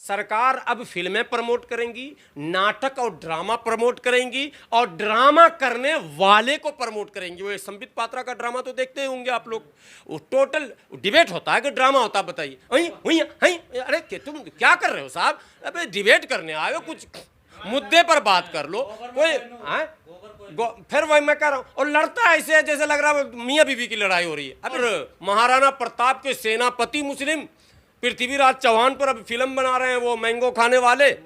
सरकार अब फिल्में प्रमोट करेंगी, नाटक और ड्रामा प्रमोट करेंगी और ड्रामा करने वाले को प्रमोट करेंगी। वो संबित पात्रा का ड्रामा तो देखते होंगे आप लोग, वो टोटल डिबेट होता है कि ड्रामा होता है। बताइए अरे तुम क्या कर रहे हो साहब? अबे डिबेट करने आए हो, कुछ मुद्दे पर बात कर लो। कोई फिर वही मैं कह रहा हूँ, और लड़ता है ऐसे जैसे लग रहा है मियाँ बीवी की लड़ाई हो रही है। अब महाराणा प्रताप के सेनापति मुस्लिम पृथ्वीराज चौहान पर अब फिल्म बना रहे हैं, वो मैंगो खाने वाले।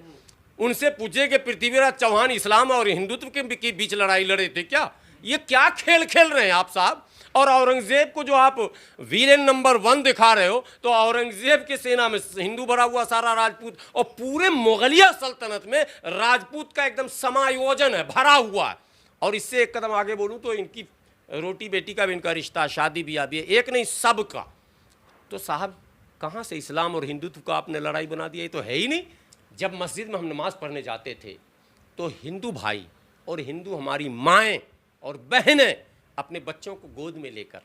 उनसे पूछे कि पृथ्वीराज चौहान इस्लाम और हिंदुत्व के बीच लड़ाई लड़े थे क्या? ये क्या खेल खेल रहे हैं आप साहब? और औरंगजेब को जो आप विलेन नंबर 1 दिखा रहे हो, तो औरंगजेब की सेना में हिंदू भरा हुआ सारा राजपूत, और पूरे मुगलिया सल्तनत में राजपूत का एकदम समायोजन है, भरा हुआ है। और इससे एक कदम आगे बोलूं तो इनकी रोटी बेटी का भी इनका रिश्ता, शादी ब्याह भी है, एक नहीं सबका। तो साहब कहाँ से इस्लाम और हिंदुत्व का आपने लड़ाई बना दिया? ये तो है ही नहीं। जब मस्जिद में हम नमाज पढ़ने जाते थे तो हिंदू भाई और हिंदू हमारी माएँ और बहनें अपने बच्चों को गोद में लेकर,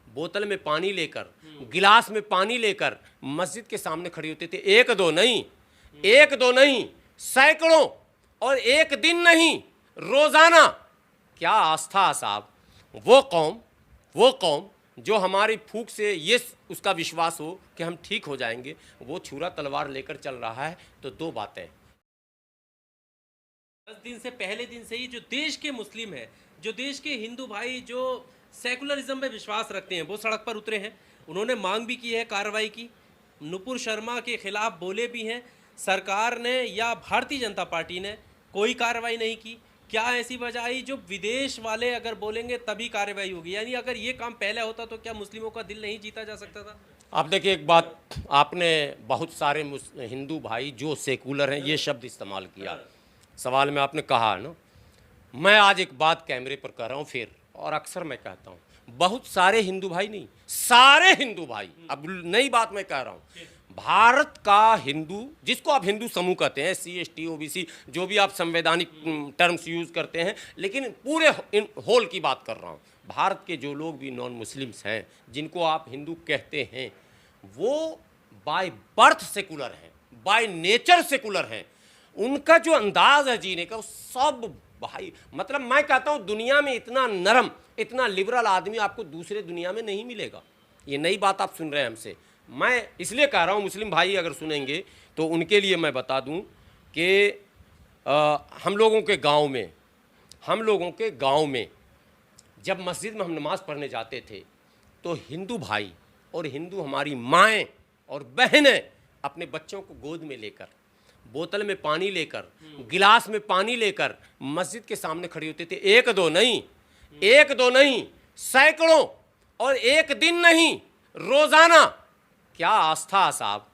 बोतल में पानी लेकर, गिलास में पानी लेकर मस्जिद के सामने खड़ी होते थे। एक दो नहीं, सैकड़ों, और एक दिन नहीं, रोजाना। क्या आस्था साहब! वो कौम जो हमारी फूंक से ये उसका विश्वास हो कि हम ठीक हो जाएंगे, वो छुरा तलवार लेकर चल रहा है। तो दो बातें, 10 दिन से पहले दिन से ही जो देश के मुस्लिम हैं, जो देश के हिंदू भाई जो सेकुलरिज्म में विश्वास रखते हैं, वो सड़क पर उतरे हैं। उन्होंने मांग भी की है कार्रवाई की, नुपुर शर्मा के खिलाफ बोले भी हैं। सरकार ने या भारतीय जनता पार्टी ने कोई कार्रवाई नहीं की। क्या ऐसी वजह आई जो विदेश वाले अगर बोलेंगे तभी कार्रवाई होगी? यानी अगर ये काम पहले होता तो क्या मुस्लिमों का दिल नहीं जीता जा सकता था? आप देखिए एक बात, आपने बहुत सारे हिंदू भाई जो सेकुलर हैं ये शब्द इस्तेमाल किया सवाल में, आपने कहा ना। मैं आज एक बात कैमरे पर कर रहा हूँ फिर, और अक्सर मैं कहता हूँ, बहुत सारे हिंदू भाई नहीं, सारे हिंदू भाई। अब नई बात मैं कह रहा हूँ, भारत का हिंदू, जिसको आप हिंदू समूह कहते हैं, SC, ST, OBC, जो भी आप संवैधानिक टर्म्स यूज़ करते हैं, लेकिन पूरे होल की बात कर रहा हूँ। भारत के जो लोग भी नॉन मुस्लिम्स हैं, जिनको आप हिंदू कहते हैं, वो बाय बर्थ सेकुलर हैं, बाय नेचर सेकुलर हैं। उनका जो अंदाज है जीने का, वो सब भाई, मतलब मैं कहता हूँ दुनिया में इतना नरम, इतना लिबरल आदमी आपको दूसरे दुनिया में नहीं मिलेगा। ये नई बात आप सुन रहे हैं हमसे, मैं इसलिए कह रहा हूँ, मुस्लिम भाई अगर सुनेंगे तो उनके लिए मैं बता दूँ कि हम लोगों के गांव में जब मस्जिद में हम नमाज़ पढ़ने जाते थे तो हिंदू भाई और हिंदू हमारी माएँ और बहनें अपने बच्चों को गोद में लेकर, बोतल में पानी लेकर, गिलास में पानी लेकर मस्जिद के सामने खड़ी होते थे। एक दो नहीं, सैकड़ों, और एक दिन नहीं, रोजाना। क्या आस्था साहब!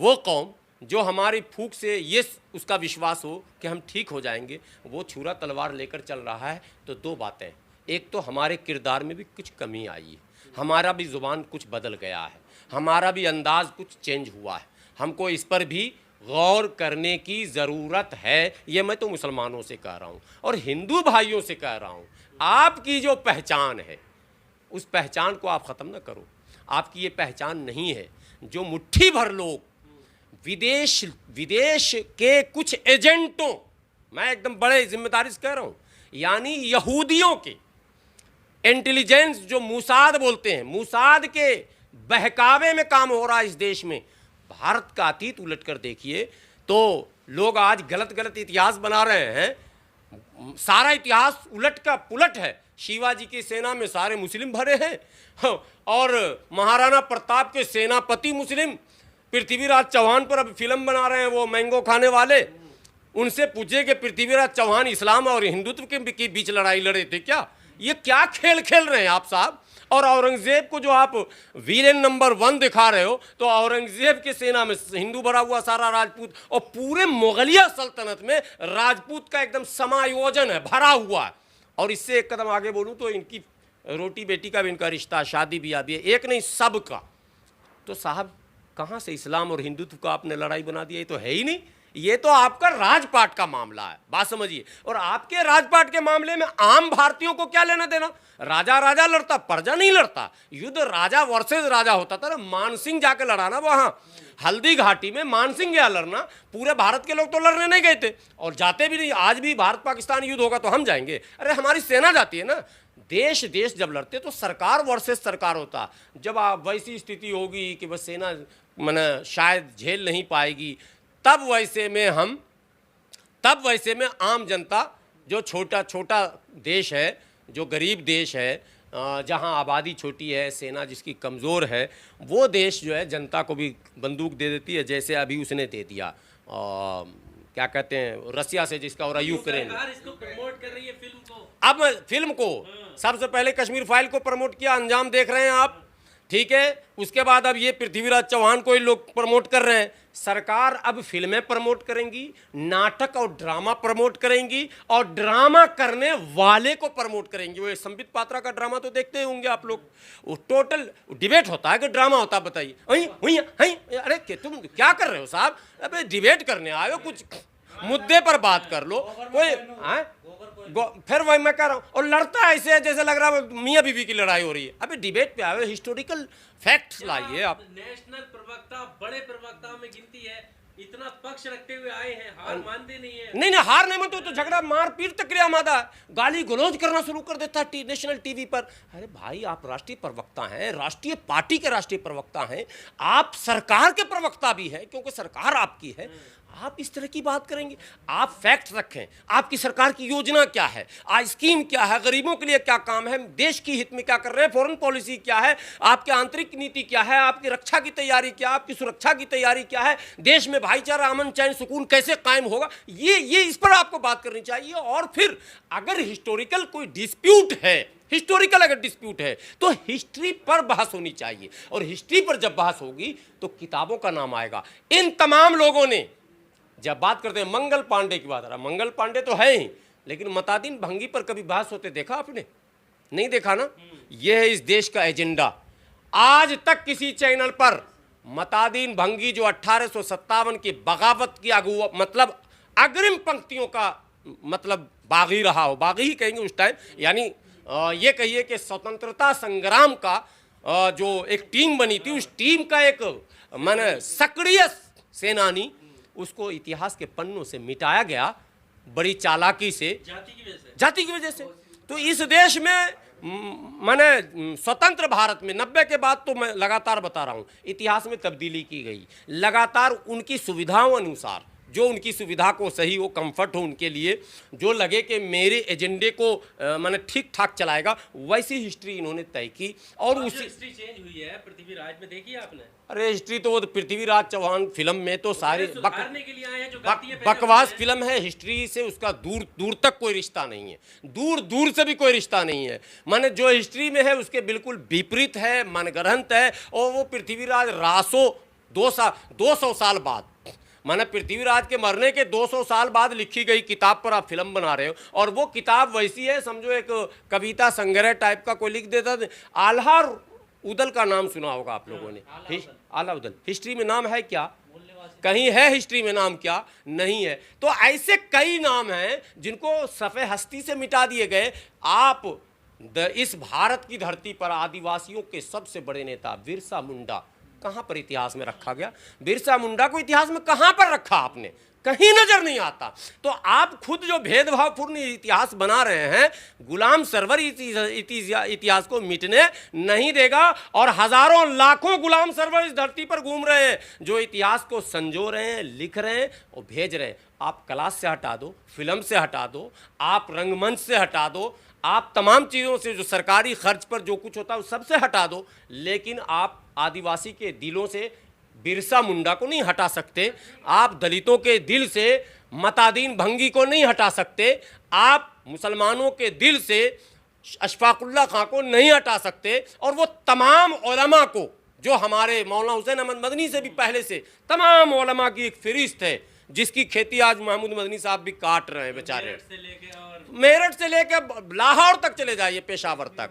वो कौम जो हमारी फूंक से ये उसका विश्वास हो कि हम ठीक हो जाएंगे, वो छुरा तलवार लेकर चल रहा है। तो दो बातें, एक तो हमारे किरदार में भी कुछ कमी आई है, हमारा भी ज़ुबान कुछ बदल गया है, हमारा भी अंदाज कुछ चेंज हुआ है। हमको इस पर भी गौर करने की ज़रूरत है। ये मैं तो मुसलमानों से कह रहा हूँ और हिंदू भाइयों से कह रहा हूँ, आपकी जो पहचान है उस पहचान को आप ख़त्म ना करो। आपकी ये पहचान नहीं है जो मुट्ठी भर लोग विदेश के कुछ एजेंटों, मैं एकदम बड़े जिम्मेदारी से कह रहा हूँ, यानी यहूदियों के इंटेलिजेंस, जो मूसाद बोलते हैं, मूसाद के बहकावे में काम हो रहा है इस देश में। भारत का अतीत उलट कर देखिए तो लोग आज गलत इतिहास बना रहे हैं। सारा इतिहास उलट का पुलट है। शिवाजी की सेना में सारे मुस्लिम भरे हैं और महाराणा प्रताप के सेनापति मुस्लिम पृथ्वीराज चौहान पर अब फिल्म बना रहे हैं, वो मैंगो खाने वाले। उनसे पूछे कि पृथ्वीराज चौहान इस्लाम और हिंदुत्व के बीच लड़ाई लड़े थे क्या? ये क्या खेल खेल रहे हैं आप साहब? और औरंगजेब को जो आप विलेन नंबर 1 दिखा रहे हो, तो औरंगजेब की सेना में हिंदू भरा हुआ सारा राजपूत, और पूरे मुगलिया सल्तनत में राजपूत का एकदम समायोजन है, भरा हुआ है। और इससे एक कदम आगे बोलूं तो इनकी रोटी बेटी का भी इनका रिश्ता, शादी ब्याह भी है, एक नहीं सबका। तो साहब कहाँ से इस्लाम और हिंदुत्व का आपने लड़ाई बना दिया? ये तो है ही नहीं। ये तो आपका राजपाट का मामला है, बात समझिए। और आपके राजपाट के मामले में आम भारतीयों को क्या लेना देना? राजा लड़ता, प्रजा नहीं लड़ता। युद्ध राजा वर्सेस राजा होता था ना, मानसिंह जाके लड़ा ना वहां। हल्दी घाटी में मानसिंह गया लड़ना, पूरे भारत के लोग तो लड़ने नहीं गए थे और जाते भी नहीं। आज भी भारत पाकिस्तान युद्ध होगा तो हम जाएंगे, अरे हमारी सेना जाती है ना। देश देश जब लड़ते तो सरकार वर्सेस सरकार होता। जब आप वैसी स्थिति होगी कि बस सेना माने शायद झेल नहीं पाएगी, तब वैसे में आम जनता, जो छोटा छोटा देश है, जो गरीब देश है, जहां आबादी छोटी है, सेना जिसकी कमज़ोर है, वो देश जो है जनता को भी बंदूक दे देती है, जैसे अभी उसने दे दिया क्या कहते हैं रसिया से, जिसका हो रहा यूक्रेन। सरकार इसको प्रमोट कर रही है फिल्म को। अब फिल्म को सबसे पहले कश्मीर फाइल को प्रमोट किया, अंजाम देख रहे हैं आप, ठीक है। उसके बाद अब ये पृथ्वीराज चौहान को ही लोग प्रमोट कर रहे हैं। सरकार अब फिल्में प्रमोट करेंगी, नाटक और ड्रामा प्रमोट करेंगी, और ड्रामा करने वाले को प्रमोट करेंगी। वो संबित पात्रा का ड्रामा तो देखते होंगे आप लोग, वो टोटल डिबेट होता है कि ड्रामा होता है, बताइए। अरे तुम क्या कर रहे हो साहब, अबे डिबेट करने आए हो, कुछ मुद्दे पर बात कर लो। कोई फिर वही मैं कह रहा हूँ, और लड़ता है ऐसे जैसे लग रहा है मियाँ बीवी की लड़ाई हो रही है। अबे डिबेट पे आए, हिस्टोरिकल फैक्ट्स लाइए आप। नेशनल प्रवक्ता, बड़े प्रवक्ताओं में गिनती है, इतना पक्ष रखते हुए आए हैं, हार मानते नहीं है। नहीं हार नहीं मानते तो झगड़ा मारपीट तक क्रिया मादा, गाली गलौज करना शुरू कर देता है नेशनल टीवी पर। अरे भाई, आप राष्ट्रीय प्रवक्ता हैं, राष्ट्रीय पार्टी के राष्ट्रीय प्रवक्ता हैं, आप सरकार के प्रवक्ता भी हैं, क्योंकि सरकार आपकी है। आप इस तरह की बात करेंगे? आप फैक्ट रखें, आपकी सरकार की योजना क्या है, आज स्कीम क्या है, गरीबों के लिए क्या काम है, देश की हित में क्या कर रहे हैं, फॉरेन पॉलिसी क्या है, आपकी आंतरिक नीति क्या है, आपकी रक्षा की तैयारी क्या है, आपकी सुरक्षा की तैयारी क्या है, देश में भाईचारा, अमन चैन सुकून कैसे कायम होगा, ये इस पर आपको बात करनी चाहिए। और फिर अगर हिस्टोरिकल कोई डिस्प्यूट है, हिस्टोरिकल अगर डिस्प्यूट है तो हिस्ट्री पर बहस होनी चाहिए, और हिस्ट्री पर जब बहस होगी तो किताबों का नाम आएगा। इन तमाम लोगों ने जब बात करते हैं मंगल पांडे की बात आ रहा, मंगल पांडे तो है ही, लेकिन मतादीन भंगी पर कभी बहस होते देखा आपने? नहीं देखा ना। यह है इस देश का एजेंडा। आज तक किसी चैनल पर मतादीन भंगी, जो 1857 की बगावत की मतलब अग्रिम पंक्तियों का मतलब बागी रहा हो, बागी ही कहेंगे उस टाइम, यानी ये कहिए कि स्वतंत्रता संग्राम का जो एक टीम बनी थी, उस टीम का एक माने सक्रिय सेनानी, उसको इतिहास के पन्नों से मिटाया गया बड़ी चालाकी से, जाति की वजह से। तो इस देश में माने स्वतंत्र भारत में 90 के बाद तो मैं लगातार बता रहा हूँ, इतिहास में तब्दीली की गई, लगातार उनकी सुविधाओं अनुसार, जो उनकी सुविधा को सही हो, कंफर्ट हो उनके लिए, जो लगे कि मेरे एजेंडे को माने ठीक ठाक चलाएगा, वैसी हिस्ट्री इन्होंने तय की। और उसी हिस्ट्री चेंज हुई है पृथ्वीराज में, देखी आपने? अरे हिस्ट्री तो वो पृथ्वीराज चौहान फिल्म में तो सारी के लिए आए हैं, जो बकवास फिल्म है। हिस्ट्री से उसका दूर दूर तक कोई रिश्ता नहीं है, दूर दूर से भी कोई रिश्ता नहीं है। माने जो हिस्ट्री में है उसके बिल्कुल विपरीत है, मनगढ़ंत है। और वो पृथ्वीराज रासो 200 साल बाद, माने पृथ्वीराज के मरने के 200 साल बाद लिखी गई किताब पर आप फिल्म बना रहे हो। और वो किताब वैसी है, समझो एक कविता संग्रह टाइप का कोई लिख देता। आल्हा उदल का नाम सुना होगा आप लोगों ने, आला उदल। हिस्ट्री में नाम है क्या? कहीं है हिस्ट्री में नाम क्या? नहीं है। तो ऐसे कई नाम हैं जिनको सफ़े हस्ती से मिटा दिए गए। आप इस भारत की धरती पर आदिवासियों के सबसे बड़े नेता बिरसा मुंडा कहाँ पर इतिहास में रखा गया? बिरसा मुंडा को इतिहास में कहाँ पर रखा आपने? कहीं नजर नहीं आता। तो आप खुद जो भेदभावपूर्ण इतिहास बना रहे हैं, गुलाम सरवर इतिहास को मिटने नहीं देगा। और हजारों लाखों गुलाम सरवर इस धरती पर घूम रहे हैं, जो इतिहास को संजो रहे हैं, लिख रहे हैं और भेज रहे हैं। आप क्लास से हटा दो, फिल्म से हटा दो, आप रंगमंच से हटा दो, आप तमाम चीज़ों से, जो सरकारी खर्च पर जो कुछ होता है उस सबसे हटा दो, लेकिन आप आदिवासी के दिलों से बिरसा मुंडा को नहीं हटा सकते। आप दलितों के दिल से मतादीन भंगी को नहीं हटा सकते। आप मुसलमानों के दिल से अशफाकुल्ला खां को नहीं हटा सकते। और वो तमाम उलमा को, जो हमारे मौलाना हुसैन अहमद मदनी से भी पहले से तमाम उलमा की एक फहरिस्त है, जिसकी खेती आज महमूद मदनी साहब भी काट रहे हैं बेचारे। मेरठ से लेकर लाहौर तक चले जाइए, पेशावर तक,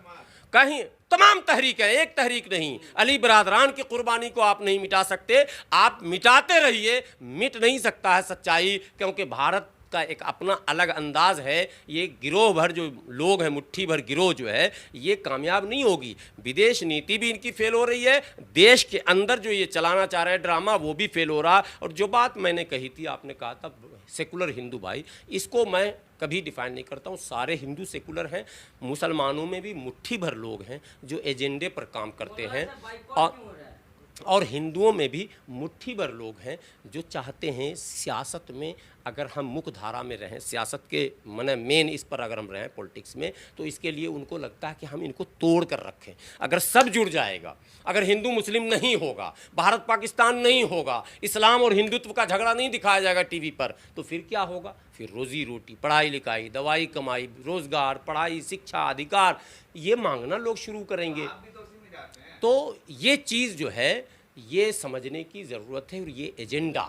कहीं तमाम तहरीक है, एक तहरीक नहीं। अली बरादरान की कुर्बानी को आप नहीं मिटा सकते। आप मिटाते रहिए, मिट नहीं सकता है सच्चाई, क्योंकि भारत का एक अपना अलग अंदाज है। ये गिरोह भर जो लोग हैं, मुट्ठी भर गिरोह जो है, ये कामयाब नहीं होगी। विदेश नीति भी इनकी फेल हो रही है, देश के अंदर जो ये चलाना चाह रहे हैं ड्रामा, वो भी फेल हो रहा। और जो बात मैंने कही थी, आपने कहा था सेकुलर हिंदू भाई, इसको मैं कभी डिफाइन नहीं करता हूँ। सारे हिंदू सेकुलर हैं, मुसलमानों में भी मुट्ठी भर लोग हैं जो एजेंडे पर काम करते हैं, और हिंदुओं में भी मुट्ठी भर लोग हैं जो चाहते हैं सियासत में अगर हम मुख्य धारा में रहें, सियासत के माने मेन इस पर अगर हम रहें पॉलिटिक्स में, तो इसके लिए उनको लगता है कि हम इनको तोड़ कर रखें। अगर सब जुड़ जाएगा, अगर हिंदू मुस्लिम नहीं होगा, भारत पाकिस्तान नहीं होगा, इस्लाम और हिंदुत्व का झगड़ा नहीं दिखाया जाएगा टीवी पर, तो फिर क्या होगा? फिर रोजी रोटी, पढ़ाई लिखाई, दवाई कमाई, रोजगार, पढ़ाई, शिक्षा, अधिकार, ये मांगना लोग शुरू करेंगे। तो ये चीज़ जो है, ये समझने की ज़रूरत है। और ये एजेंडा